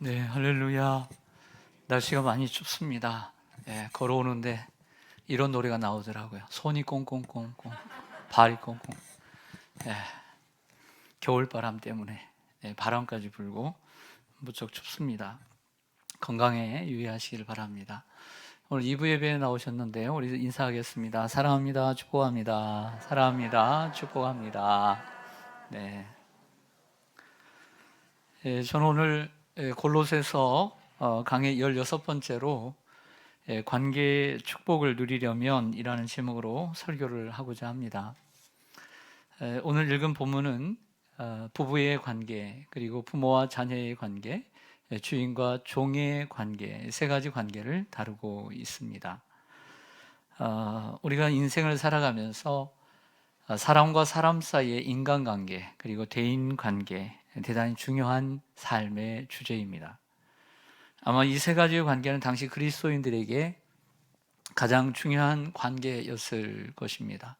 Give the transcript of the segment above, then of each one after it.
네, 할렐루야. 날씨가 많이 춥습니다. 예, 걸어오는데 이런 노래가 나오더라고요. 손이 꽁꽁꽁꽁, 발이 꽁꽁. 예, 겨울바람 때문에 바람까지 불고 무척 춥습니다. 건강에 유의하시길 바랍니다. 오늘 2부 예배에 나오셨는데요. 우리 인사하겠습니다. 사랑합니다. 축복합니다. 사랑합니다. 축복합니다. 네. 저는 오늘 골로새서 강의 16번째로 관계의 축복을 누리려면 이라는 제목으로 설교를 하고자 합니다. 오늘 읽은 본문은 부부의 관계, 그리고 부모와 자녀의 관계, 주인과 종의 관계, 세 가지 관계를 다루고 있습니다. 우리가 인생을 살아가면서 사람과 사람 사이의 인간관계, 그리고 대인관계, 대단히 중요한 삶의 주제입니다. 아마 이 세 가지의 관계는 당시 그리스도인들에게 가장 중요한 관계였을 것입니다.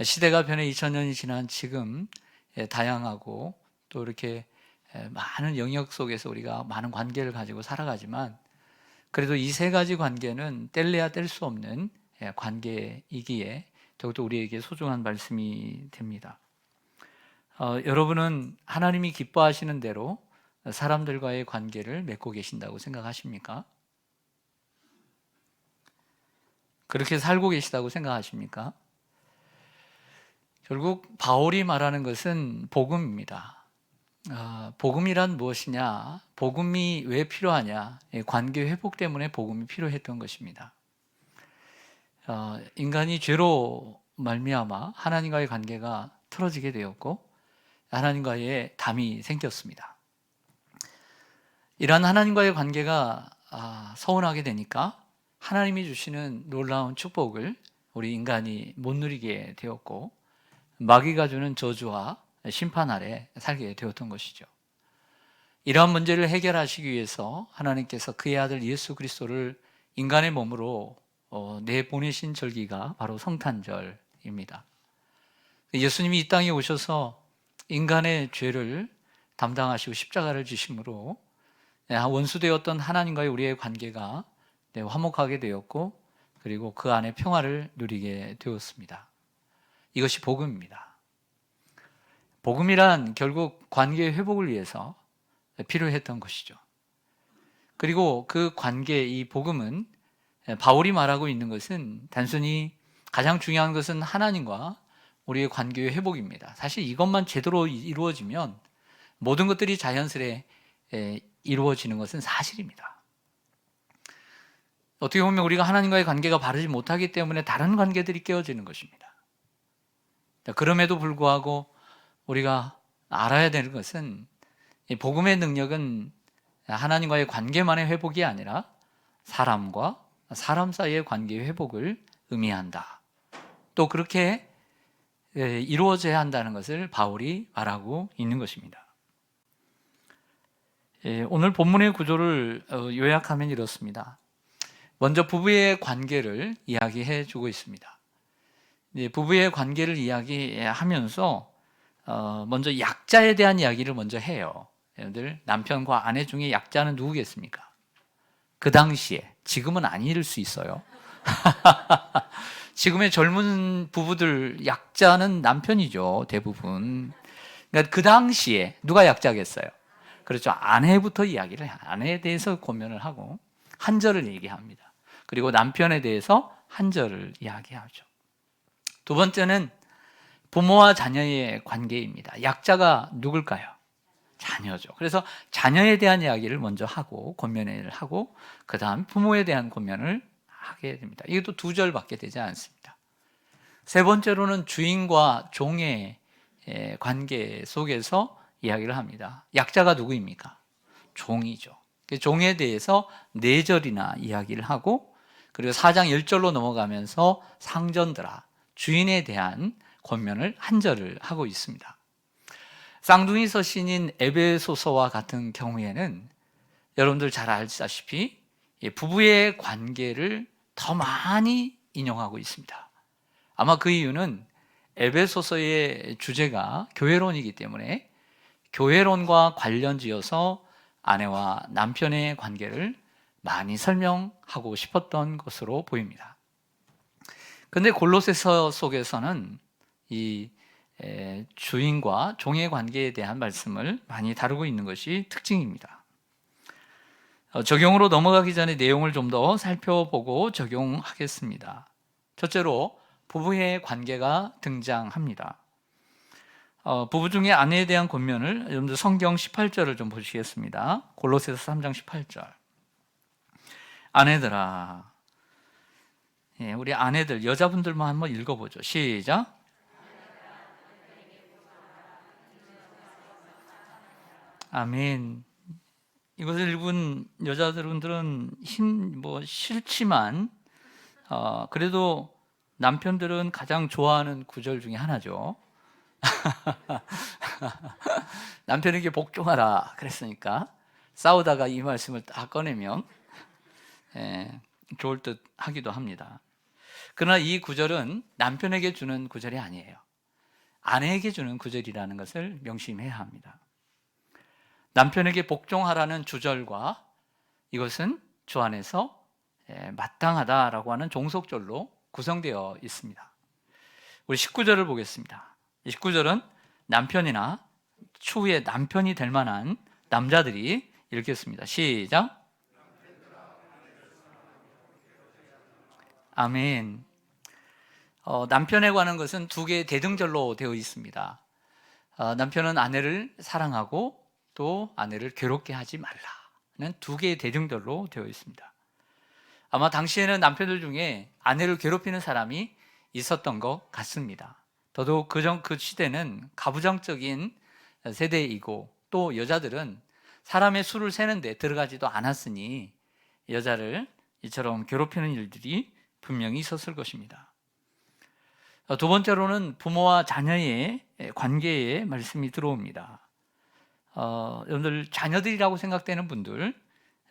시대가 변해 2000년이 지난 지금 다양하고 또 이렇게 많은 영역 속에서 우리가 많은 관계를 가지고 살아가지만, 그래도 이 세 가지 관계는 뗄래야 뗄 수 없는 관계이기에 더욱더 우리에게 소중한 말씀이 됩니다. 여러분은 하나님이 기뻐하시는 대로 사람들과의 관계를 맺고 계신다고 생각하십니까? 그렇게 살고 계시다고 생각하십니까? 결국 바울이 말하는 것은 복음입니다. 복음이란 무엇이냐? 복음이 왜 필요하냐? 관계 회복 때문에 복음이 필요했던 것입니다. 인간이 죄로 말미암아 하나님과의 관계가 틀어지게 되었고 하나님과의 담이 생겼습니다. 이러한 하나님과의 관계가 서운하게 되니까 하나님이 주시는 놀라운 축복을 우리 인간이 못 누리게 되었고 마귀가 주는 저주와 심판 아래 살게 되었던 것이죠. 이러한 문제를 해결하시기 위해서 하나님께서 그의 아들 예수 그리스도를 인간의 몸으로 내보내신 절기가 바로 성탄절입니다. 예수님이 이 땅에 오셔서 인간의 죄를 담당하시고 십자가를 지심으로 원수되었던 하나님과의 우리의 관계가 화목하게 되었고, 그리고 그 안에 평화를 누리게 되었습니다. 이것이 복음입니다. 복음이란 결국 관계 회복을 위해서 필요했던 것이죠. 그리고 그 관계, 이 복음은 바울이 말하고 있는 것은 단순히 가장 중요한 것은 하나님과 우리의 관계의 회복입니다. 사실 이것만 제대로 이루어지면 모든 것들이 자연스레 이루어지는 것은 사실입니다. 어떻게 보면 우리가 하나님과의 관계가 바르지 못하기 때문에 다른 관계들이 깨어지는 것입니다. 그럼에도 불구하고 우리가 알아야 되는 것은 복음의 능력은 하나님과의 관계만의 회복이 아니라 사람과 사람 사이의 관계의 회복을 의미한다. 또 그렇게 이루어져야 한다는 것을 바울이 말하고 있는 것입니다. 오늘 본문의 구조를 요약하면 이렇습니다. 먼저 부부의 관계를 이야기해 주고 있습니다. 부부의 관계를 이야기하면서 먼저 약자에 대한 이야기를 먼저 해요. 여러분들, 남편과 아내 중에 약자는 누구겠습니까? 그 당시에, 지금은 아닐 수 있어요. 지금의 젊은 부부들 약자는 남편이죠, 대부분. 그러니까 그 당시에 누가 약자겠어요? 그렇죠. 아내부터 이야기를 해요. 아내에 대해서 고면을 하고 한 절을 얘기합니다. 그리고 남편에 대해서 한 절을 이야기하죠. 두 번째는 부모와 자녀의 관계입니다. 약자가 누굴까요? 자녀죠. 그래서 자녀에 대한 이야기를 먼저 하고 권면을 하고 그 다음 부모에 대한 권면을 하게 됩니다. 이것도 두 절밖에 되지 않습니다. 세 번째로는 주인과 종의 관계 속에서 이야기를 합니다. 약자가 누구입니까? 종이죠. 종에 대해서 네 절이나 이야기를 하고, 그리고 4장 1절로 넘어가면서 상전들아, 주인에 대한 권면을 한 절을 하고 있습니다. 쌍둥이 서신인 에베소서와 같은 경우에는 여러분들 잘 알다시피 부부의 관계를 더 많이 인용하고 있습니다. 아마 그 이유는 에베소서의 주제가 교회론이기 때문에 교회론과 관련 지어서 아내와 남편의 관계를 많이 설명하고 싶었던 것으로 보입니다. 그런데 골로새서 속에서는 이 주인과 종의 관계에 대한 말씀을 많이 다루고 있는 것이 특징입니다. 적용으로 넘어가기 전에 내용을 좀 더 살펴보고 적용하겠습니다. 첫째로 부부의 관계가 등장합니다. 부부 중에 아내에 대한 권면을 여러분들 성경 18절을 좀 보시겠습니다. 골로새서 3장 18절. 아내들아, 우리 아내들, 여자분들만 한번 읽어보죠. 시작. 아멘. 이것을 읽은 여자분들은 싫지만, 그래도 남편들은 가장 좋아하는 구절 중에 하나죠. 남편에게 복종하라 그랬으니까 싸우다가 이 말씀을 딱 꺼내면 좋을 듯 하기도 합니다. 그러나 이 구절은 남편에게 주는 구절이 아니에요. 아내에게 주는 구절이라는 것을 명심해야 합니다. 남편에게 복종하라는 주절과 이것은 주 안에서 마땅하다라고 하는 종속절로 구성되어 있습니다. 우리 19절을 보겠습니다. 19절은 남편이나 추후에 남편이 될 만한 남자들이 읽겠습니다. 시작. 아멘. 남편에 관한 것은 두 개의 대등절로 되어 있습니다. 남편은 아내를 사랑하고 또 아내를 괴롭게 하지 말라는 두 개의 대등절로 되어 있습니다. 아마 당시에는 남편들 중에 아내를 괴롭히는 사람이 있었던 것 같습니다. 더더욱 그 시대는 가부장적인 세대이고 또 여자들은 사람의 수를 세는데 들어가지도 않았으니 여자를 이처럼 괴롭히는 일들이 분명히 있었을 것입니다. 두 번째로는 부모와 자녀의 관계에 말씀이 들어옵니다. 여러분들 자녀들이라고 생각되는 분들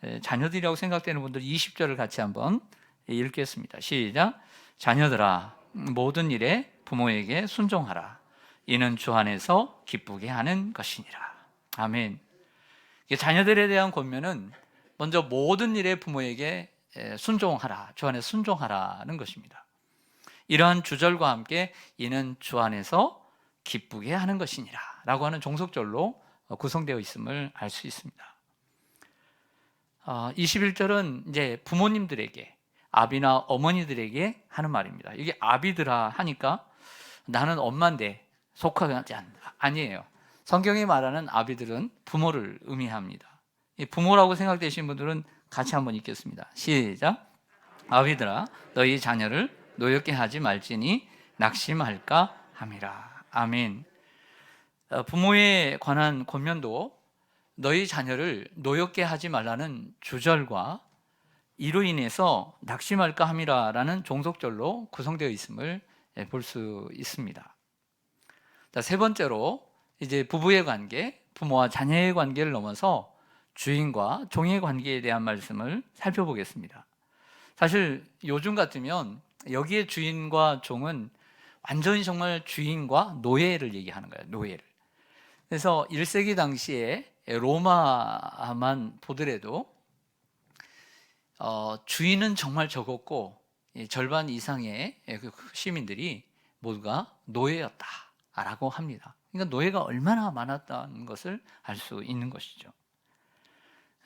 20절을 같이 한번 읽겠습니다. 시작. 자녀들아, 모든 일에 부모에게 순종하라. 이는 주 안에서 기쁘게 하는 것이니라. 아멘. 자녀들에 대한 권면은 먼저 모든 일에 부모에게 순종하라, 주 안에서 순종하라는 것입니다. 이러한 주절과 함께 이는 주 안에서 기쁘게 하는 것이니라 라고 하는 종속절로 구성되어 있음을 알 수 있습니다. 21절은 이제 부모님들에게, 아비나 어머니들에게 하는 말입니다. 이게 아비들아 하니까 나는 엄마인데 속하지 않다. 아니에요. 성경이 말하는 아비들은 부모를 의미합니다. 부모라고 생각되시는 분들은 같이 한번 읽겠습니다. 시작. 아비들아, 너희 자녀를 노엽게 하지 말지니 낙심할까 함이라. 아멘. 부모에 관한 권면도 너희 자녀를 노엽게 하지 말라는 주절과 이로 인해서 낙심할까 함이라라는 종속절로 구성되어 있음을 볼 수 있습니다. 세 번째로 이제 부부의 관계, 부모와 자녀의 관계를 넘어서 주인과 종의 관계에 대한 말씀을 살펴보겠습니다. 사실 요즘 같으면 여기에 주인과 종은 완전히 정말 주인과 노예를 얘기하는 거예요. 노예를. 그래서 1세기 당시에 로마만 보더라도 주인은 정말 적었고 절반 이상의 시민들이 모두가 노예였다라고 합니다. 그러니까 노예가 얼마나 많았다는 것을 알 수 있는 것이죠.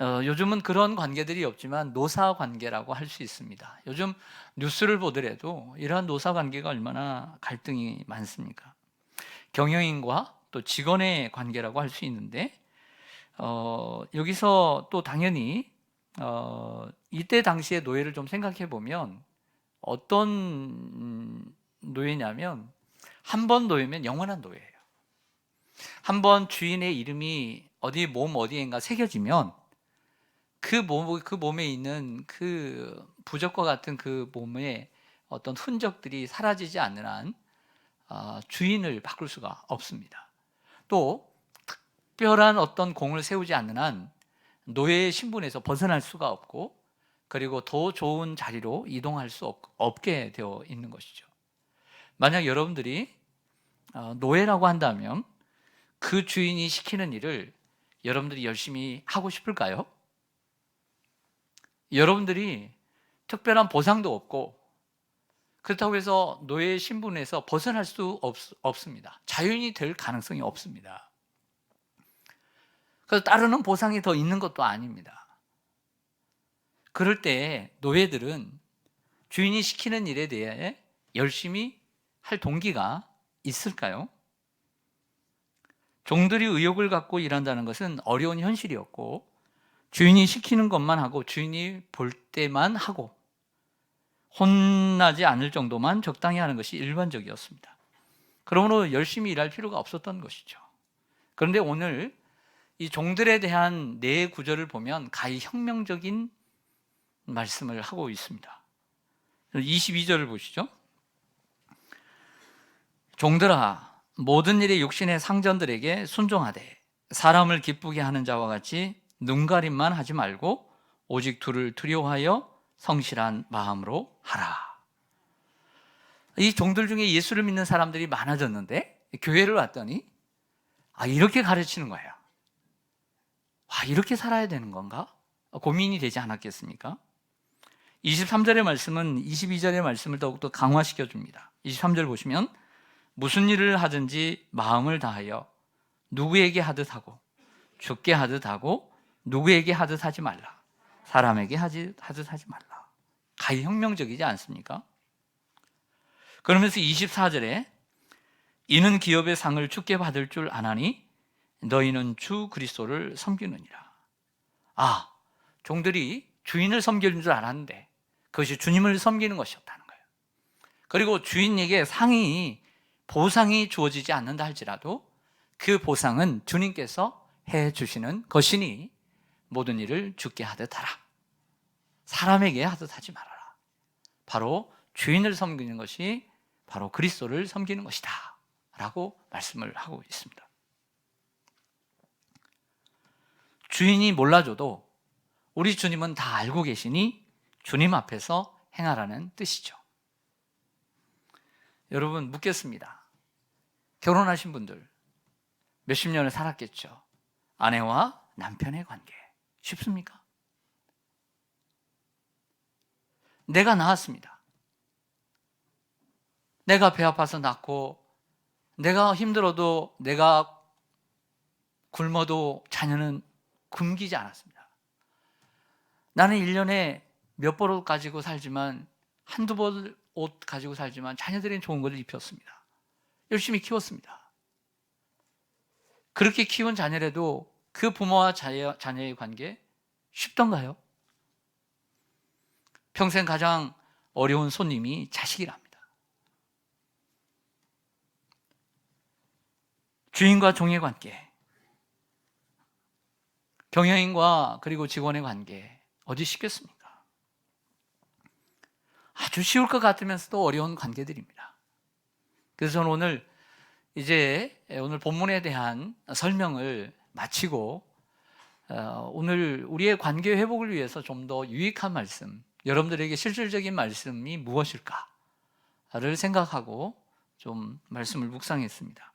요즘은 그런 관계들이 없지만 노사 관계라고 할 수 있습니다. 요즘 뉴스를 보더라도 이러한 노사 관계가 얼마나 갈등이 많습니까? 경영인과 또 직원의 관계라고 할 수 있는데 여기서 또 당연히 이때 당시의 노예를 좀 생각해 보면 어떤 노예냐면 한 번 노예면 영원한 노예예요. 한 번 주인의 이름이 어디 몸 어디엔가 새겨지면 그 몸에 있는 그 부적과 같은 그 몸의 어떤 흔적들이 사라지지 않는 한 주인을 바꿀 수가 없습니다. 또 특별한 어떤 공을 세우지 않는 한 노예의 신분에서 벗어날 수가 없고 그리고 더 좋은 자리로 이동할 수 없게 되어 있는 것이죠. 만약 여러분들이 노예라고 한다면 그 주인이 시키는 일을 여러분들이 열심히 하고 싶을까요? 여러분들이 특별한 보상도 없고 그렇다고 해서 노예 신분에서 벗어날 수 없습니다. 자유인이 될 가능성이 없습니다. 그래서 따르는 보상이 더 있는 것도 아닙니다. 그럴 때 노예들은 주인이 시키는 일에 대해 열심히 할 동기가 있을까요? 종들이 의욕을 갖고 일한다는 것은 어려운 현실이었고 주인이 시키는 것만 하고 주인이 볼 때만 하고 혼나지 않을 정도만 적당히 하는 것이 일반적이었습니다. 그러므로 열심히 일할 필요가 없었던 것이죠. 그런데 오늘 이 종들에 대한 네 구절을 보면 가히 혁명적인 말씀을 하고 있습니다. 22절을 보시죠. 종들아, 모든 일에 육신의 상전들에게 순종하되 사람을 기쁘게 하는 자와 같이 눈가림만 하지 말고 오직 두를 두려워하여 성실한 마음으로 하라. 이 종들 중에 예수를 믿는 사람들이 많아졌는데 교회를 왔더니 이렇게 가르치는 거예요. 이렇게 살아야 되는 건가? 고민이 되지 않았겠습니까? 23절의 말씀은 22절의 말씀을 더욱더 강화시켜 줍니다. 23절 보시면 무슨 일을 하든지 마음을 다하여 누구에게 하듯 하고 주께 하듯 하고 누구에게 하듯 하지 말라. 사람에게 하듯 하지 말라. 가히 혁명적이지 않습니까? 그러면서 24절에 이는 기업의 상을 주께 받을 줄 아나니 너희는 주 그리스도를 섬기느니라. 종들이 주인을 섬기는 줄 알았는데 그것이 주님을 섬기는 것이었다는 거예요. 그리고 주인에게 보상이 주어지지 않는다 할지라도 그 보상은 주님께서 해 주시는 것이니 모든 일을 주께 하듯 하라. 사람에게 하듯 하지 말아라. 바로 주인을 섬기는 것이 바로 그리스도를 섬기는 것이다 라고 말씀을 하고 있습니다. 주인이 몰라줘도 우리 주님은 다 알고 계시니 주님 앞에서 행하라는 뜻이죠. 여러분 묻겠습니다. 결혼하신 분들 몇십 년을 살았겠죠. 아내와 남편의 관계 쉽습니까? 내가 낳았습니다. 내가 배 아파서 낳고 내가 힘들어도 내가 굶어도 자녀는 굶기지 않았습니다. 나는 1년에 몇 벌 옷 가지고 살지만 한두 벌 옷 가지고 살지만 자녀들은 좋은 것을 입혔습니다. 열심히 키웠습니다. 그렇게 키운 자녀라도 그 부모와 자녀의 관계 쉽던가요? 평생 가장 어려운 손님이 자식이랍니다. 주인과 종의 관계, 경영인과 그리고 직원의 관계 어디 쉽겠습니까? 아주 쉬울 것 같으면서도 어려운 관계들입니다. 그래서 저는 오늘 본문에 대한 설명을 마치고 오늘 우리의 관계 회복을 위해서 좀 더 유익한 말씀, 여러분들에게 실질적인 말씀이 무엇일까를 생각하고 좀 말씀을 묵상했습니다.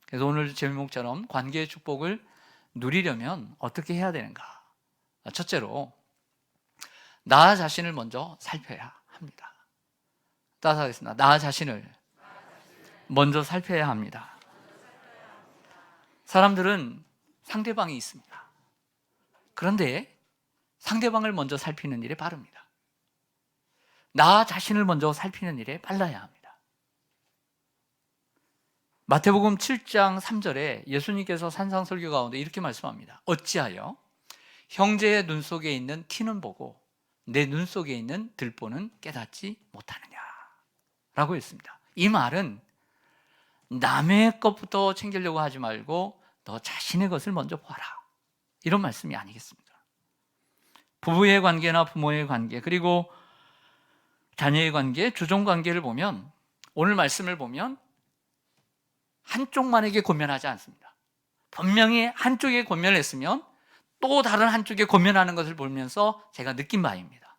그래서 오늘 제목처럼 관계의 축복을 누리려면 어떻게 해야 되는가? 첫째로 나 자신을 먼저 살펴야 합니다. 따라서 하겠습니다. 나 자신을 먼저 살펴야 합니다. 사람들은 상대방이 있습니다. 그런데 상대방을 먼저 살피는 일에 빠릅니다. 나 자신을 먼저 살피는 일에 빨라야 합니다. 마태복음 7장 3절에 예수님께서 산상설교 가운데 이렇게 말씀합니다. 어찌하여 형제의 눈 속에 있는 키는 보고 내 눈 속에 있는 들보는 깨닫지 못하느냐 라고 했습니다. 이 말은 남의 것부터 챙기려고 하지 말고 너 자신의 것을 먼저 보아라, 이런 말씀이 아니겠습니까? 부부의 관계나 부모의 관계, 그리고 자녀의 관계, 주종관계를 보면 오늘 말씀을 보면 한쪽만에게 권면하지 않습니다. 분명히 한쪽에 권면했으면 또 다른 한쪽에 권면하는 것을 보면서 제가 느낀 바입니다.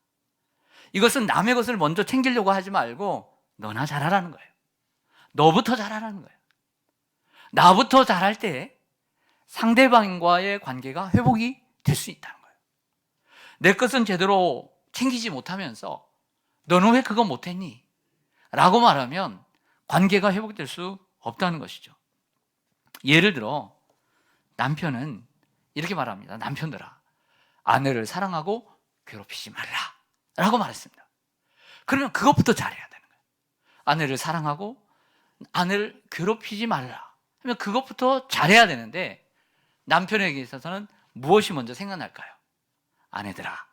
이것은 남의 것을 먼저 챙기려고 하지 말고 너나 잘하라는 거예요. 너부터 잘하라는 거예요. 나부터 잘할 때 상대방과의 관계가 회복이 될 수 있다는 거예요. 내 것은 제대로 챙기지 못하면서 너는 왜 그거 못했니? 라고 말하면 관계가 회복될 수 없다는 것이죠. 예를 들어 남편은 이렇게 말합니다. 남편들아, 아내를 사랑하고 괴롭히지 말라 라고 말했습니다. 그러면 그것부터 잘해야 되는 거예요. 아내를 사랑하고 아내를 괴롭히지 말라 하면 그것부터 잘해야 되는데, 남편에게 있어서는 무엇이 먼저 생각날까요? 아내들아,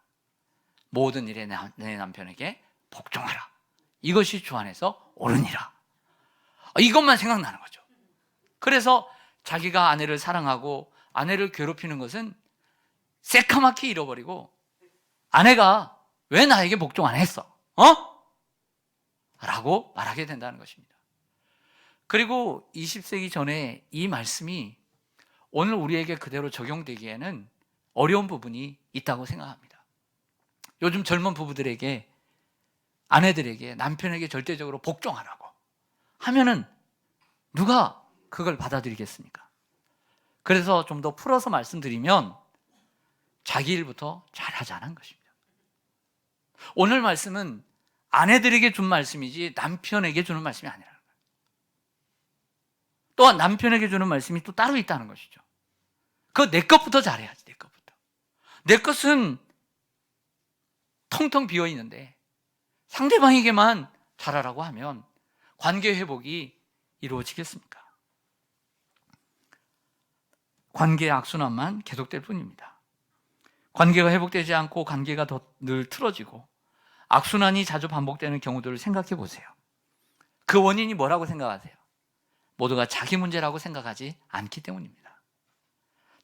모든 일에 내 남편에게 복종하라. 이것이 주 안에서 옳으니라. 이것만 생각나는 거죠. 그래서 자기가 아내를 사랑하고 아내를 괴롭히는 것은 새카맣게 잃어버리고, 아내가 왜 나에게 복종 안 했어? 라고 말하게 된다는 것입니다. 그리고 20세기 전에 이 말씀이 오늘 우리에게 그대로 적용되기에는 어려운 부분이 있다고 생각합니다. 요즘 젊은 부부들에게, 아내들에게 남편에게 절대적으로 복종하라고 하면은 누가 그걸 받아들이겠습니까? 그래서 좀 더 풀어서 말씀드리면 자기 일부터 잘하자는 것입니다. 오늘 말씀은 아내들에게 준 말씀이지 남편에게 주는 말씀이 아니라는 거예요. 또한 남편에게 주는 말씀이 또 따로 있다는 것이죠. 그거 내 것부터 잘해야지. 내 것부터. 내 것은 텅텅 비어 있는데 상대방에게만 잘하라고 하면 관계 회복이 이루어지겠습니까? 관계의 악순환만 계속될 뿐입니다. 관계가 회복되지 않고 관계가 더 늘 틀어지고 악순환이 자주 반복되는 경우들을 생각해 보세요. 그 원인이 뭐라고 생각하세요? 모두가 자기 문제라고 생각하지 않기 때문입니다.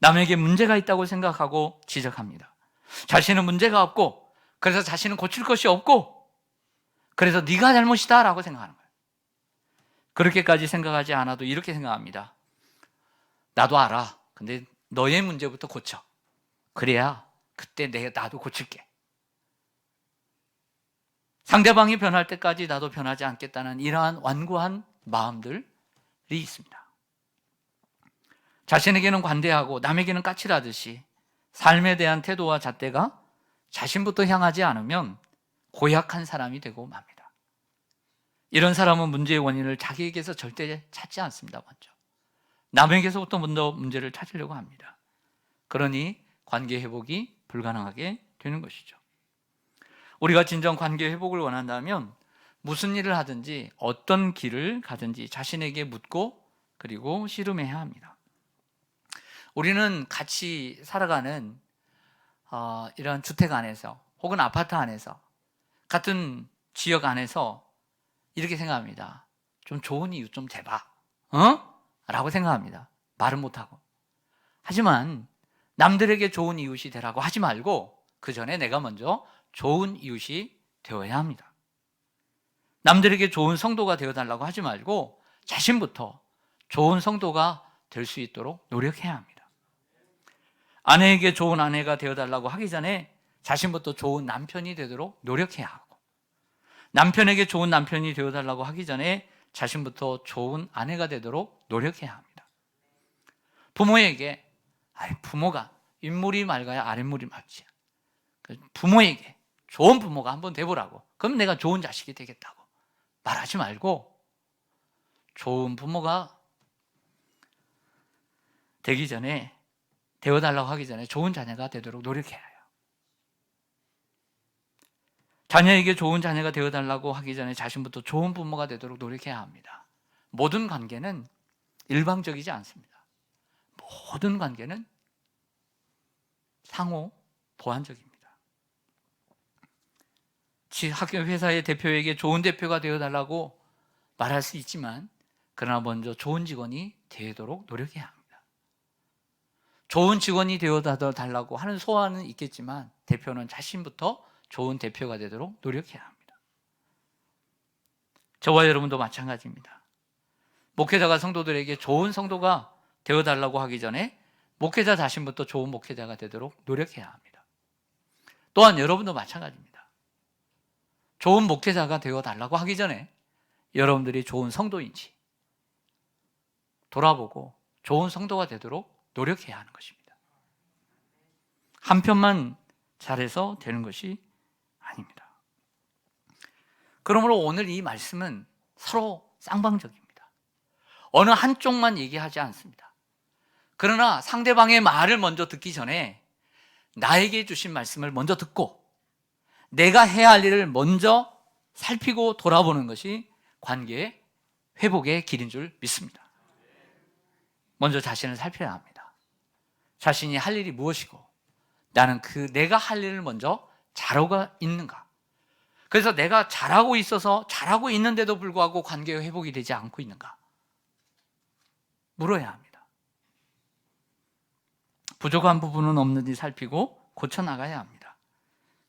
남에게 문제가 있다고 생각하고 지적합니다. 자신은 문제가 없고, 그래서 자신은 고칠 것이 없고, 그래서 네가 잘못이다 라고 생각하는 거예요. 그렇게까지 생각하지 않아도 이렇게 생각합니다. 나도 알아. 근데 너의 문제부터 고쳐. 그래야 그때 나도 고칠게. 상대방이 변할 때까지 나도 변하지 않겠다는 이러한 완고한 마음들이 있습니다. 자신에게는 관대하고 남에게는 까칠하듯이 삶에 대한 태도와 잣대가 자신부터 향하지 않으면 고약한 사람이 되고 맙니다. 이런 사람은 문제의 원인을 자기에게서 절대 찾지 않습니다. 먼저 남에게서부터 먼저 문제를 찾으려고 합니다. 그러니 관계 회복이 불가능하게 되는 것이죠. 우리가 진정 관계 회복을 원한다면 무슨 일을 하든지 어떤 길을 가든지 자신에게 묻고 그리고 씨름해야 합니다. 우리는 같이 살아가는 이런 주택 안에서 혹은 아파트 안에서 같은 지역 안에서 이렇게 생각합니다. 좀 좋은 이유 좀 대봐. 라고 생각합니다. 말은 못하고. 하지만 남들에게 좋은 이웃이 되라고 하지 말고 그 전에 내가 먼저 좋은 이웃이 되어야 합니다. 남들에게 좋은 성도가 되어달라고 하지 말고 자신부터 좋은 성도가 될 수 있도록 노력해야 합니다. 아내에게 좋은 아내가 되어달라고 하기 전에 자신부터 좋은 남편이 되도록 노력해야 하고, 남편에게 좋은 남편이 되어달라고 하기 전에 자신부터 좋은 아내가 되도록 노력해야 합니다. 부모에게 부모가 윗물이 맑아야 아랫물이 맑지. 부모에게 좋은 부모가 한번 돼보라고, 그럼 내가 좋은 자식이 되겠다고 말하지 말고 좋은 부모가 되기 전에, 되어달라고 하기 전에 좋은 자녀가 되도록 노력해야 해요. 자녀에게 좋은 자녀가 되어달라고 하기 전에 자신부터 좋은 부모가 되도록 노력해야 합니다. 모든 관계는 일방적이지 않습니다. 모든 관계는 상호 보완적입니다. 학교 회사의 대표에게 좋은 대표가 되어달라고 말할 수 있지만, 그러나 먼저 좋은 직원이 되도록 노력해야 합니다. 좋은 직원이 되어달라고 하는 소원은 있겠지만 대표는 자신부터 좋은 대표가 되도록 노력해야 합니다. 저와 여러분도 마찬가지입니다. 목회자가 성도들에게 좋은 성도가 되어달라고 하기 전에 목회자 자신부터 좋은 목회자가 되도록 노력해야 합니다. 또한 여러분도 마찬가지입니다. 좋은 목회자가 되어달라고 하기 전에 여러분들이 좋은 성도인지 돌아보고 좋은 성도가 되도록 노력해야 하는 것입니다. 한편만 잘해서 되는 것이 아닙니다. 그러므로 오늘 이 말씀은 서로 쌍방적입니다. 어느 한쪽만 얘기하지 않습니다. 그러나 상대방의 말을 먼저 듣기 전에 나에게 주신 말씀을 먼저 듣고 내가 해야 할 일을 먼저 살피고 돌아보는 것이 관계의 회복의 길인 줄 믿습니다. 먼저 자신을 살펴야 합니다. 자신이 할 일이 무엇이고 나는 내가 할 일을 먼저 잘하고 있는가. 그래서 내가 잘하고 있어서 잘하고 있는데도 불구하고 관계의 회복이 되지 않고 있는가 물어야 합니다. 부족한 부분은 없는지 살피고 고쳐나가야 합니다.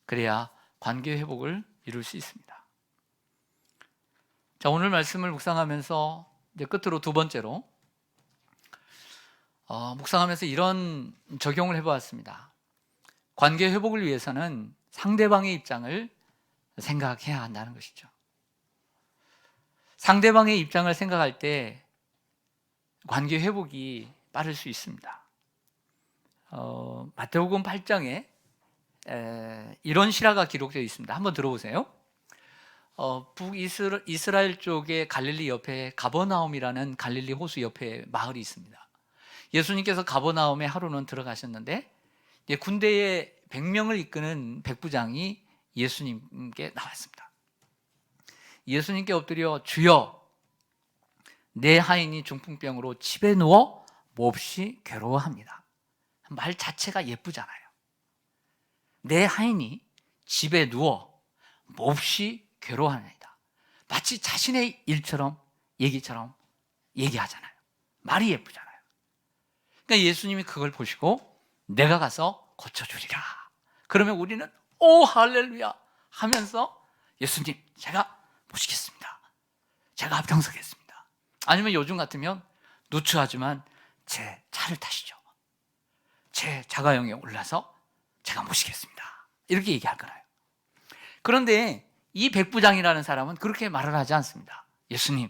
그래야 관계 회복을 이룰 수 있습니다. 자, 오늘 말씀을 묵상하면서 이제 끝으로 두 번째로 묵상하면서 이런 적용을 해보았습니다. 관계 회복을 위해서는 상대방의 입장을 생각해야 한다는 것이죠. 상대방의 입장을 생각할 때 관계 회복이 빠를 수 있습니다. 마태복음 8장에 이런 실화가 기록되어 있습니다. 한번 들어보세요. 북이스라엘 쪽에 갈릴리 옆에 가버나움이라는 갈릴리 호수 옆에 마을이 있습니다. 예수님께서 가버나움에 하루는 들어가셨는데 군대의 100명을 이끄는 백부장이 예수님께 나왔습니다. 예수님께 엎드려 주여, 내 하인이 중풍병으로 집에 누워 몹시 괴로워합니다. 말 자체가 예쁘잖아요. 내 하인이 집에 누워 몹시 괴로워합니다. 마치 자신의 일처럼 얘기처럼 얘기하잖아요. 말이 예쁘잖아요. 그러니까 예수님이 그걸 보시고 내가 가서 고쳐주리라. 그러면 우리는 오 할렐루야 하면서 예수님 제가 모시겠습니다. 제가 앞장서겠습니다. 아니면 요즘 같으면 누추하지만 제 차를 타시죠. 제 자가용에 올라서 제가 모시겠습니다. 이렇게 얘기할 거예요. 그런데 이 백부장이라는 사람은 그렇게 말을 하지 않습니다. 예수님,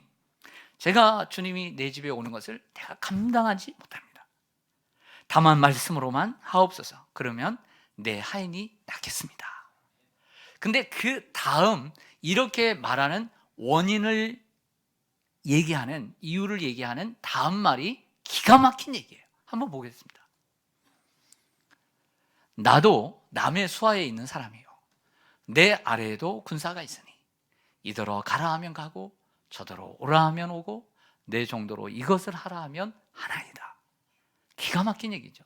제가 주님이 내 집에 오는 것을 내가 감당하지 못합니다. 다만 말씀으로만 하옵소서. 그러면 내 하인이 낫겠습니다. 근데 그 다음 이렇게 말하는 원인을 얘기하는, 이유를 얘기하는 다음 말이 기가 막힌 얘기예요. 한번 보겠습니다. 나도 남의 수하에 있는 사람이요, 내 아래에도 군사가 있으니 이더러 가라 하면 가고 저더러 오라 하면 오고 내 정도로 이것을 하라 하면 하나이다. 기가 막힌 얘기죠.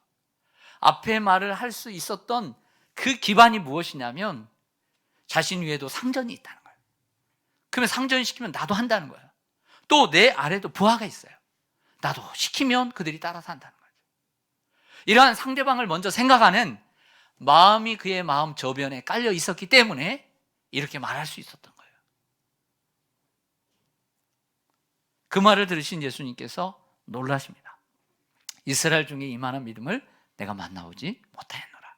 앞에 말을 할 수 있었던 그 기반이 무엇이냐면 자신 위에도 상전이 있다는 거예요. 그러면 상전시키면 나도 한다는 거예요. 또 내 아래도 부하가 있어요. 나도 시키면 그들이 따라서 한다는 거죠. 이러한 상대방을 먼저 생각하는 마음이 그의 마음 저변에 깔려 있었기 때문에 이렇게 말할 수 있었던 거예요. 그 말을 들으신 예수님께서 놀라십니다. 이스라엘 중에 이만한 믿음을 내가 만나오지 못하였노라.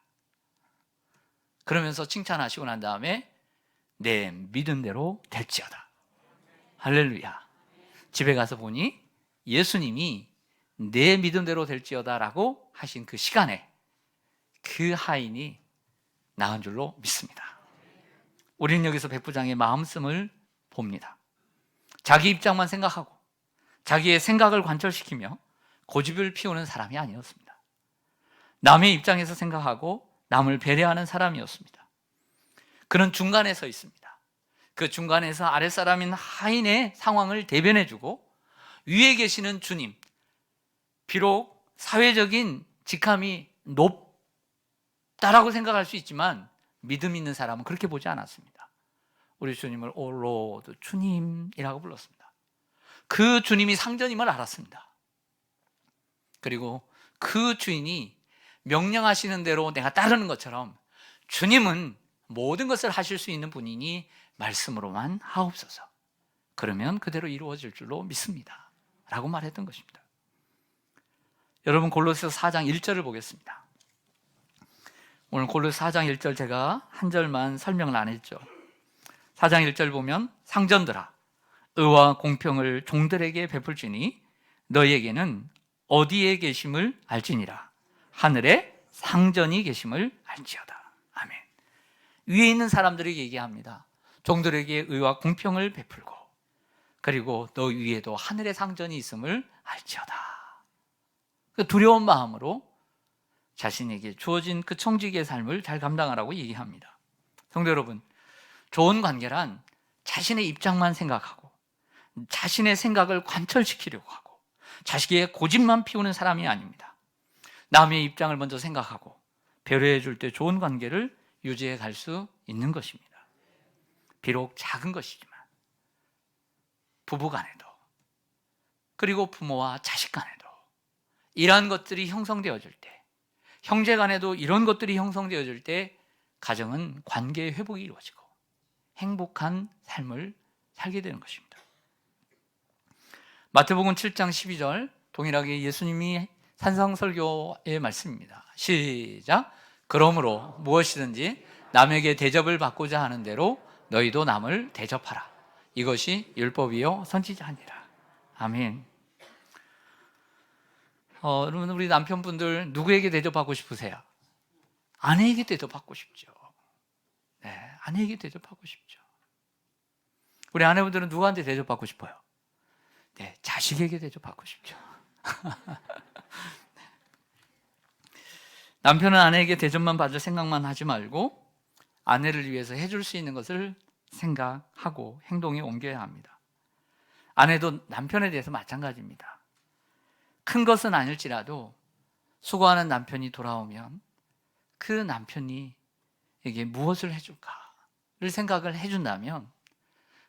그러면서 칭찬하시고 난 다음에 내 믿음대로 될지어다. 할렐루야. 집에 가서 보니 예수님이 내 믿음대로 될지어다 라고 하신 그 시간에 그 하인이 나은 줄로 믿습니다. 우리는 여기서 백부장의 마음씀을 봅니다. 자기 입장만 생각하고 자기의 생각을 관철시키며 고집을 피우는 사람이 아니었습니다. 남의 입장에서 생각하고 남을 배려하는 사람이었습니다. 그는 중간에 서 있습니다. 그 중간에서 아랫사람인 하인의 상황을 대변해주고 위에 계시는 주님, 비록 사회적인 직함이 높다라고 생각할 수 있지만 믿음 있는 사람은 그렇게 보지 않았습니다. 우리 주님을 오 로드, 주님이라고 불렀습니다. 그 주님이 상전임을 알았습니다. 그리고 그 주인이 명령하시는 대로 내가 따르는 것처럼 주님은 모든 것을 하실 수 있는 분이니 말씀으로만 하옵소서. 그러면 그대로 이루어질 줄로 믿습니다 라고 말했던 것입니다. 여러분, 골로새서 4장 1절을 보겠습니다. 오늘 골로새 4장 1절 제가 한 절만 설명을 안 했죠. 4장 1절 보면 상전들아, 의와 공평을 종들에게 베풀지니 너희에게는 어디에 계심을 알지니라. 하늘에 상전이 계심을 알지어다. 아멘. 위에 있는 사람들에게 얘기합니다. 종들에게 의와 공평을 베풀고, 그리고 너 위에도 하늘의 상전이 있음을 알지어다. 두려운 마음으로 자신에게 주어진 그 청지기의 삶을 잘 감당하라고 얘기합니다. 성도 여러분, 좋은 관계란 자신의 입장만 생각하고 자신의 생각을 관철시키려고 하고 자식의 고집만 피우는 사람이 아닙니다. 남의 입장을 먼저 생각하고 배려해 줄 때 좋은 관계를 유지해 갈 수 있는 것입니다. 비록 작은 것이지만 부부 간에도, 그리고 부모와 자식 간에도 이러한 것들이 형성되어질 때, 형제 간에도 이런 것들이 형성되어질 때 가정은 관계의 회복이 이루어지고 행복한 삶을 살게 되는 것입니다. 마태복음 7장 12절, 동일하게 예수님이 산상설교의 말씀입니다. 시작. 그러므로 무엇이든지 남에게 대접을 받고자 하는 대로 너희도 남을 대접하라. 이것이 율법이요 선지자니라. 아멘. 여러분, 우리 남편분들 누구에게 대접하고 싶으세요? 아내에게 대접받고 싶죠. 네, 아내에게 대접하고 싶죠. 우리 아내분들은 누구한테 대접받고 싶어요? 네, 자식에게 대접받고 싶죠. 남편은 아내에게 대접만 받을 생각만 하지 말고 아내를 위해서 해줄 수 있는 것을 생각하고 행동에 옮겨야 합니다. 아내도 남편에 대해서 마찬가지입니다. 큰 것은 아닐지라도 수고하는 남편이 돌아오면 그 남편이 에게 무엇을 해줄까를 생각을 해준다면,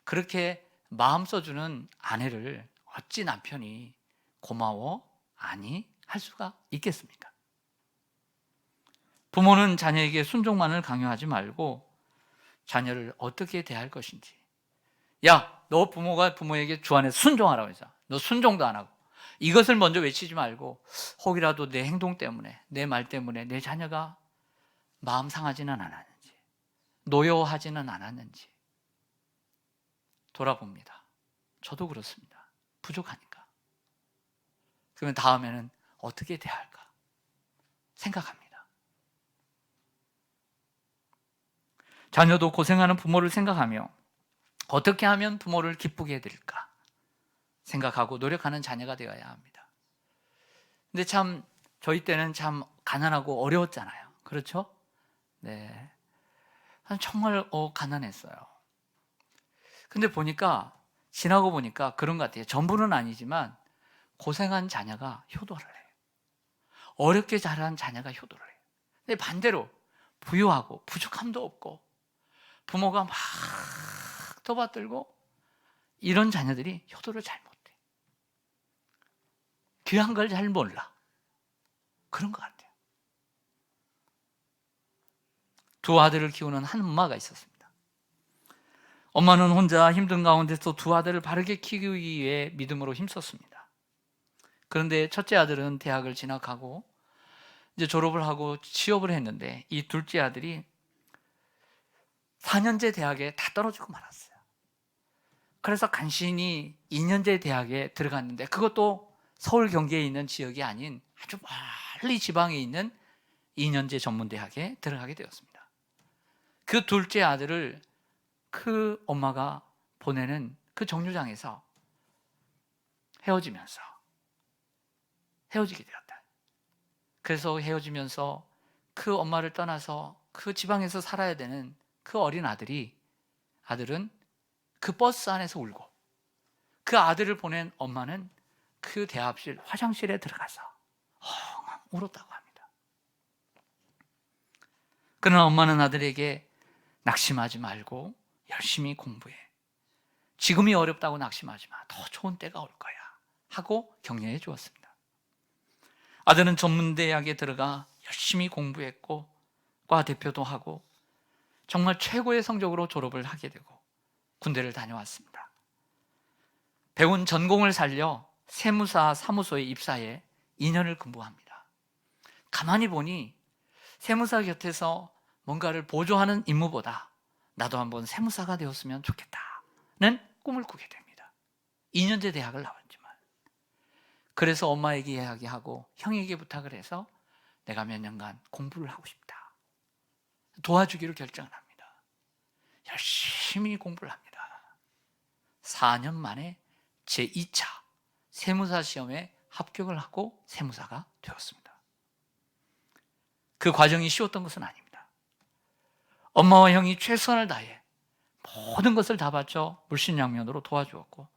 그렇게 마음 써주는 아내를 어찌 남편이 고마워 아니 할 수가 있겠습니까? 부모는 자녀에게 순종만을 강요하지 말고 자녀를 어떻게 대할 것인지, 야, 너 부모가 부모에게 주안에서 순종하라고 해서 너 순종도 안 하고, 이것을 먼저 외치지 말고 혹이라도 내 행동 때문에, 내 말 때문에 내 자녀가 마음 상하지는 않았는지, 노여워하지는 않았는지 돌아봅니다. 저도 그렇습니다. 부족하니까. 그러면 다음에는 어떻게 대할까 생각합니다. 자녀도 고생하는 부모를 생각하며 어떻게 하면 부모를 기쁘게 해드릴까 생각하고 노력하는 자녀가 되어야 합니다. 근데 참 저희 때는 참 가난하고 어려웠잖아요. 그렇죠? 네, 정말 가난했어요. 근데 보니까, 지나고 보니까 그런 것 같아요. 전부는 아니지만 고생한 자녀가 효도를 해요. 어렵게 자란 자녀가 효도를 해요. 근데 반대로 부유하고 부족함도 없고 부모가 막 떠받들고 이런 자녀들이 효도를 잘 못해. 귀한 걸 잘 몰라. 그런 것 같아요. 두 아들을 키우는 한 엄마가 있었습니다. 엄마는 혼자 힘든 가운데서 두 아들을 바르게 키우기 위해 믿음으로 힘썼습니다. 그런데 첫째 아들은 대학을 진학하고 이제 졸업을 하고 취업을 했는데, 이 둘째 아들이 4년제 대학에 다 떨어지고 말았어요. 그래서 간신히 2년제 대학에 들어갔는데, 그것도 서울 경기에 있는 지역이 아닌 아주 멀리 지방에 있는 2년제 전문대학에 들어가게 되었습니다. 그 둘째 아들을 그 엄마가 보내는 그 정류장에서 헤어지게 되었다. 그래서 헤어지면서 그 엄마를 떠나서 그 지방에서 살아야 되는 그 어린 아들은 그 버스 안에서 울고, 그 아들을 보낸 엄마는 그 대합실 화장실에 들어가서 엉엉 울었다고 합니다. 그러나 엄마는 아들에게 낙심하지 말고 열심히 공부해. 지금이 어렵다고 낙심하지 마. 더 좋은 때가 올 거야. 하고 격려해 주었습니다. 아들은 전문대학에 들어가 열심히 공부했고 과 대표도 하고 정말 최고의 성적으로 졸업을 하게 되고 군대를 다녀왔습니다. 배운 전공을 살려 세무사 사무소에 입사해 2년을 근무합니다. 가만히 보니 세무사 곁에서 뭔가를 보조하는 임무보다 나도 한번 세무사가 되었으면 좋겠다는 꿈을 꾸게 됩니다. 2년제 대학을 나왔지만 그래서 엄마에게 이야기하고 형에게 부탁을 해서 내가 몇 년간 공부를 하고 싶다. 도와주기로 결정을 합니다. 열심히 공부를 합니다. 4년 만에 제2차 세무사 시험에 합격을 하고 세무사가 되었습니다. 그 과정이 쉬웠던 것은 아닙니다. 엄마와 형이 최선을 다해 모든 것을 다 바쳐 물신양면으로 도와주었고,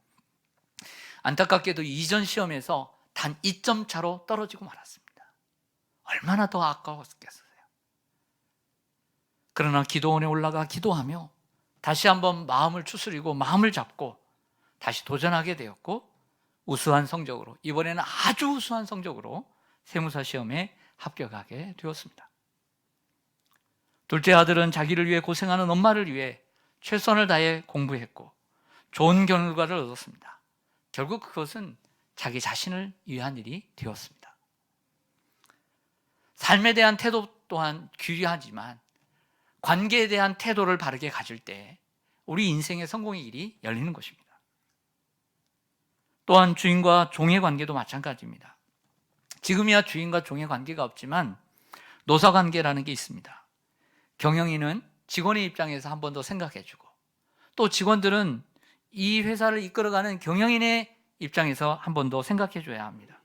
안타깝게도 이전 시험에서 단 2점 차로 떨어지고 말았습니다. 얼마나 더 아까웠겠어요. 그러나 기도원에 올라가 기도하며 다시 한번 마음을 추스리고 마음을 잡고 다시 도전하게 되었고, 우수한 성적으로, 이번에는 아주 우수한 성적으로 세무사 시험에 합격하게 되었습니다. 둘째 아들은 자기를 위해 고생하는 엄마를 위해 최선을 다해 공부했고 좋은 결과를 얻었습니다. 결국 그것은 자기 자신을 위한 일이 되었습니다. 삶에 대한 태도 또한 귀하지만 관계에 대한 태도를 바르게 가질 때 우리 인생의 성공의 길이 열리는 것입니다. 또한 주인과 종의 관계도 마찬가지입니다. 지금이야 주인과 종의 관계가 없지만 노사관계라는 게 있습니다. 경영인은 직원의 입장에서 한 번 더 생각해주고, 또 직원들은 이 회사를 이끌어가는 경영인의 입장에서 한 번 더 생각해줘야 합니다.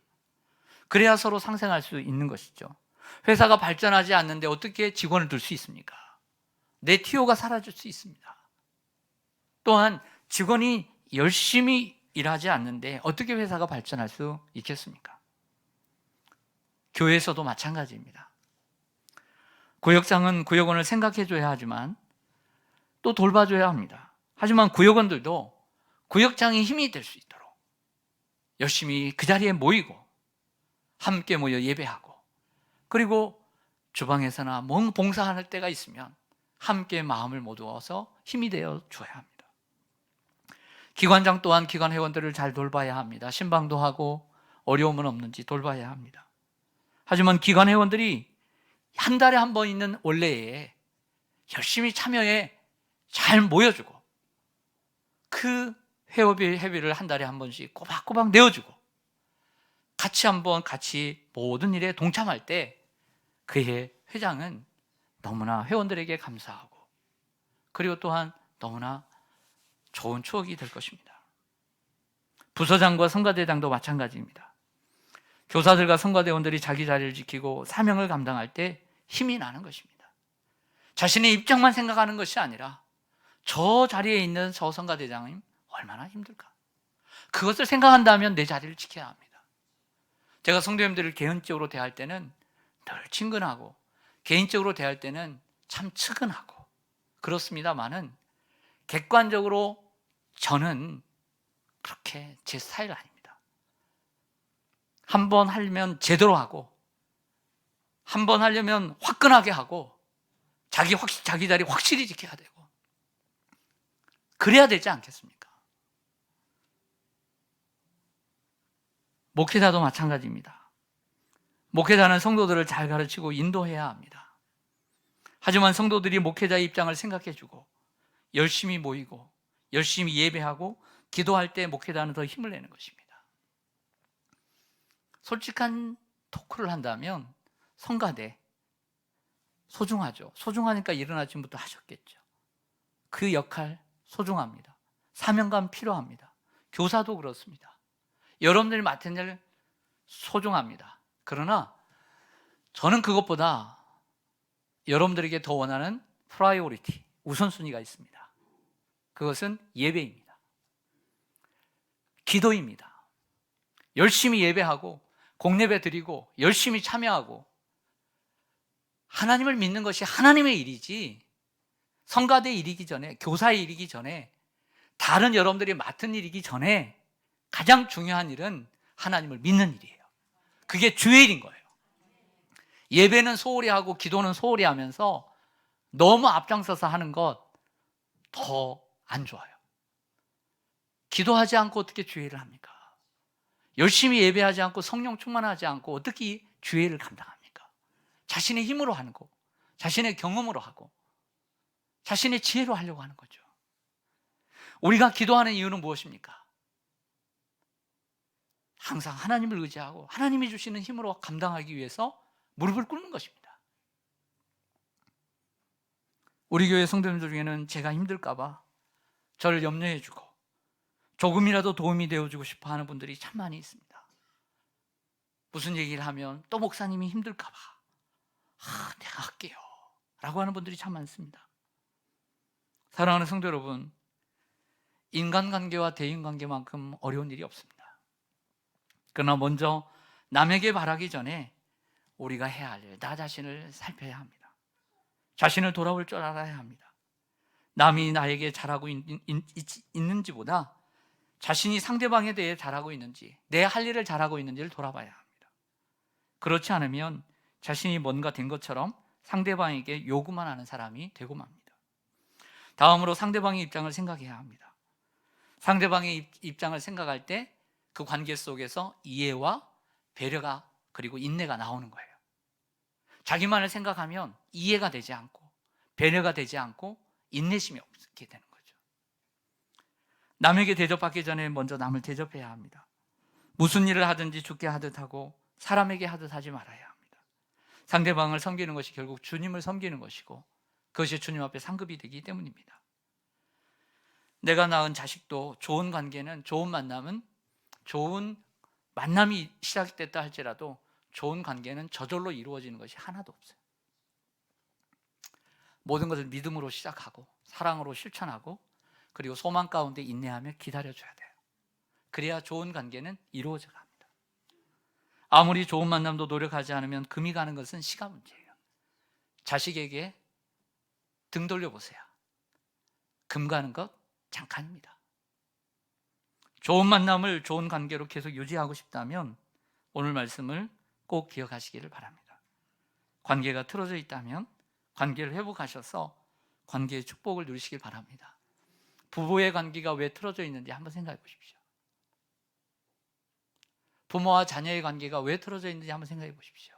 그래야 서로 상생할 수 있는 것이죠. 회사가 발전하지 않는데 어떻게 직원을 둘 수 있습니까? 내 TO가 사라질 수 있습니다. 또한 직원이 열심히 일하지 않는데 어떻게 회사가 발전할 수 있겠습니까? 교회에서도 마찬가지입니다. 구역장은 구역원을 생각해줘야 하지만 또 돌봐줘야 합니다. 하지만 구역원들도 구역장이 힘이 될 수 있도록 열심히 그 자리에 모이고 함께 모여 예배하고, 그리고 주방에서나 뭔 봉사할 때가 있으면 함께 마음을 모두어서 힘이 되어 줘야 합니다. 기관장 또한 기관 회원들을 잘 돌봐야 합니다. 신방도 하고 어려움은 없는지 돌봐야 합니다. 하지만 기관 회원들이 한 달에 한 번 있는 원래에 열심히 참여해 잘 모여주고, 그 회비를 한 달에 한 번씩 꼬박꼬박 내어주고, 같이 모든 일에 동참할 때 그의 회장은 너무나 회원들에게 감사하고, 그리고 또한 너무나 좋은 추억이 될 것입니다. 부서장과 성가대장도 마찬가지입니다. 교사들과 성가대원들이 자기 자리를 지키고 사명을 감당할 때 힘이 나는 것입니다. 자신의 입장만 생각하는 것이 아니라 저 자리에 있는 저 성가대장이 얼마나 힘들까, 그것을 생각한다면 내 자리를 지켜야 합니다. 제가 성도님들을 개인적으로 대할 때는 늘 친근하고, 개인적으로 대할 때는 참 측은하고 그렇습니다만은, 객관적으로 저는 그렇게 제 스타일 아닙니다. 한 번 하려면 제대로 하고, 한 번 하려면 화끈하게 하고, 자기 자리 확실히 지켜야 되고, 그래야 되지 않겠습니까? 목회자도 마찬가지입니다. 목회자는 성도들을 잘 가르치고 인도해야 합니다. 하지만 성도들이 목회자의 입장을 생각해주고 열심히 모이고 열심히 예배하고 기도할 때 목회자는 더 힘을 내는 것입니다. 솔직한 토크를 한다면 성가대 소중하죠. 소중하니까 이른 아침부터 하셨겠죠. 그 역할 소중합니다. 사명감 필요합니다. 교사도 그렇습니다. 여러분들이 맡은 일 소중합니다. 그러나 저는 그것보다 여러분들에게 더 원하는 프라이오리티, 우선순위가 있습니다. 그것은 예배입니다. 기도입니다. 열심히 예배하고 공예배 드리고 열심히 참여하고, 하나님을 믿는 것이 하나님의 일이지 성가대 일이기 전에, 교사의 일이기 전에, 다른 여러분들이 맡은 일이기 전에 가장 중요한 일은 하나님을 믿는 일이에요. 그게 주의 일인 거예요. 예배는 소홀히 하고 기도는 소홀히 하면서 너무 앞장서서 하는 것 더 안 좋아요. 기도하지 않고 어떻게 주의 일을 합니까? 열심히 예배하지 않고 성령 충만하지 않고 어떻게 주의 일을 감당합니까? 자신의 힘으로 하는 거, 자신의 경험으로 하고 자신의 지혜로 하려고 하는 거죠. 우리가 기도하는 이유는 무엇입니까? 항상 하나님을 의지하고 하나님이 주시는 힘으로 감당하기 위해서 무릎을 꿇는 것입니다. 우리 교회 성도님들 중에는 제가 힘들까 봐 저를 염려해 주고 조금이라도 도움이 되어주고 싶어 하는 분들이 참 많이 있습니다. 무슨 얘기를 하면 또 목사님이 힘들까 봐 내가 할게요 라고 하는 분들이 참 많습니다. 사랑하는 성도 여러분, 인간관계와 대인관계만큼 어려운 일이 없습니다. 그러나 먼저 남에게 바라기 전에 우리가 해야 할 일, 나 자신을 살펴야 합니다. 자신을 돌아볼 줄 알아야 합니다. 남이 나에게 잘하고 있는지보다 자신이 상대방에 대해 잘하고 있는지, 내 할 일을 잘하고 있는지를 돌아봐야 합니다. 그렇지 않으면 자신이 뭔가 된 것처럼 상대방에게 요구만 하는 사람이 되고 맙니다. 다음으로 상대방의 입장을 생각해야 합니다. 상대방의 입장을 생각할 때 그 관계 속에서 이해와 배려가 그리고 인내가 나오는 거예요. 자기만을 생각하면 이해가 되지 않고 배려가 되지 않고 인내심이 없게 되는 거죠. 남에게 대접받기 전에 먼저 남을 대접해야 합니다. 무슨 일을 하든지 주께 하듯 하고 사람에게 하듯 하지 말아야 합니다. 상대방을 섬기는 것이 결국 주님을 섬기는 것이고 그것이 주님 앞에 상급이 되기 때문입니다. 내가 낳은 자식도 좋은 관계는, 좋은 만남은, 좋은 만남이 시작됐다 할지라도 좋은 관계는 저절로 이루어지는 것이 하나도 없어요. 모든 것을 믿음으로 시작하고 사랑으로 실천하고 그리고 소망 가운데 인내하며 기다려줘야 돼요. 그래야 좋은 관계는 이루어져 갑니다. 아무리 좋은 만남도 노력하지 않으면 금이 가는 것은 시간 문제예요. 자식에게 등 돌려보세요. 금 가는 것 잠깐입니다. 좋은 만남을 좋은 관계로 계속 유지하고 싶다면 오늘 말씀을 꼭 기억하시기를 바랍니다. 관계가 틀어져 있다면 관계를 회복하셔서 관계의 축복을 누리시길 바랍니다. 부부의 관계가 왜 틀어져 있는지 한번 생각해 보십시오. 부모와 자녀의 관계가 왜 틀어져 있는지 한번 생각해 보십시오.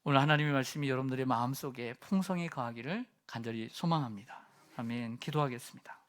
오늘 하나님의 말씀이 여러분들의 마음속에 풍성히 거하기를 간절히 소망합니다. 아멘. 기도하겠습니다.